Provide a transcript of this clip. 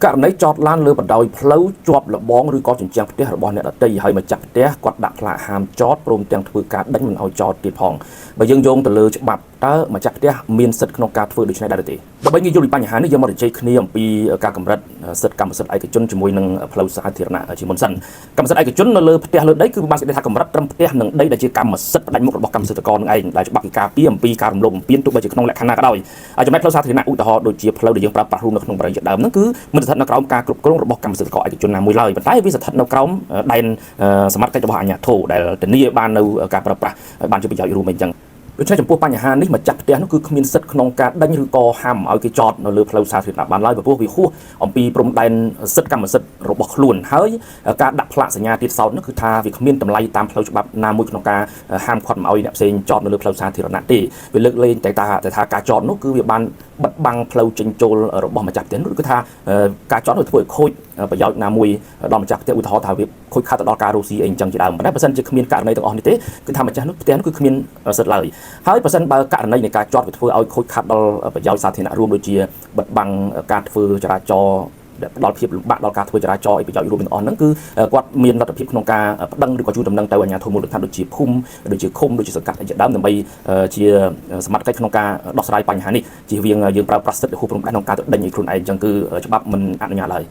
ករណីចតឡានលើបណ្ដោយផ្លូវជាប់លបងឬក៏ជញ្ជាំងផ្ទះរបស់អ្នកដទៃហើយម្ចាស់ផ្ទះគាត់ដាក់ផ្លាកហាមចតព្រមទាំងធ្វើការដេញមិនឲ្យចតទៀតផងបើយើងយោងទៅលើច្បាប់តើម្ចាស់ផ្ទះមានសិទ្ធិក្នុងការធ្វើដូច្នេះដែរទេដើម្បីងាយយល់ពីបញ្ហានេះយើងមកជជែកគ្នាអំពីការកម្រិតសិទ្ធិកម្មសិទ្ធិឯកជនជាមួយនឹងផ្លូវសាធារណៈជាមុនសិនកម្មសិទ្ធិឯកជននៅលើផ្ទះលើដីគឺបានសេចក្តីថាកម្រិតត្រឹមផ្ទះនិងដីដែលជាកម្មសិទ្ធិផ្ដាច់មុខរបស់កម្មសិទ្ធិករនឹងឯងដែលច្បាប់គេការពារអំពីការរំលោភបំពានទោះបីជាក្នុងលក្ខណៈក៏ដោយចំណែកផ្លូវសាធារណៈឧទាហរណ៍ដូចជាផ្លូវដែលយើងប្រើប្រាស់រួមនៅក្នុងបរិយាកាសដើមហ្នឹងគឺមិនស្ថិតនៅក្រោមការគ្រប់គ្រងរបស់កម្មសិទ្ធិករឯកជនណាមួយឡើយប៉ុន្តែវាស្ថិតនៅក្រោមដែនសមត្ថកិច្ចរបស់អាជ្ញាធរដែលធានាបាននៅការប្រើប្រាស់បានជាប្រយោជន៍រួមអីចឹងដូច្នេះចំពោះបញ្ហានេះម្ចាស់ផ្ទះនោះគឺគ្មានសិទ្ធិក្នុងការដេញឬក៏ហាមឲ្យគេចតនៅលើផ្លូវសាធារណៈបានឡើយព្រោះវាហួសអំពីព្រំដែនសិទ្ធិកម្មសិទ្ធិរបស់ខ្លួនហើយការដាក់ផ្លាកសញ្ញាទៀតសោតនោះគឺថាវាគ្មានតម្លៃតាមផ្លូវច្បាប់ណាមួយក្នុងការហាមឃាត់មិនឲ្យអ្នកផ្សេងចតនៅលើផ្លូវសាធារណៈទេវាលើកលែងតែថាការចតនោះគឺវាបានបិទបាំងផ្លូវចេញចូលរបស់ម្ចាស់ផ្ទះនោះគឺថាការចតនោះធ្វើឲ្យខូចប្រយោជន៍ណាមួយដល់ម្ចាស់ផ្ទះឧទាហរណ៍ថាវាខូចខាតទៅដល់ការរស់ស៊ីអីអញ្ចឹងជាដើមប៉ុន្តែបើសិនជាគ្មានករណីទាំងអស់នេះទេគឺថាម្ចាស់នោះផ្ទះនោះគឺគ្មានសិទ្ធិឡើយហើយបើសិនបើករណីនៃការចតវាធ្វើឲ្យខូចខាតដល់ប្រយោជន៍សាធារណៈរួមដូចជាបិទបាំងការធ្វើចរាចរណ៍ដែលផ្ដល់ភាពលំបាកដល់ការធ្វើចរាចរណ៍ឲ្យប្រយោជន៍រួមទាំងអស់ហ្នឹងគឺគាត់មានលទ្ធភាពក្នុងការប្តឹងឬក៏ជួយដំណឹងទៅអាជ្ញាធរមូលដ្ឋានដូចជាភូមិដូចជាឃុំដូចជាសង្កាត់អីជាដើមដើម្បីជាសមត្ថកិច្ចក្នុងការដោះស្រាយបញ្ហានេះជៀសវាងយើងប្រើប្រាស់សិទ្ធិហួសព្រំដែនក្នុងការទៅដេញឲ្យខ្លួនឯងអញ្ចឹងគឺច្បាប់មិនអនុញ្ញាតឡើយ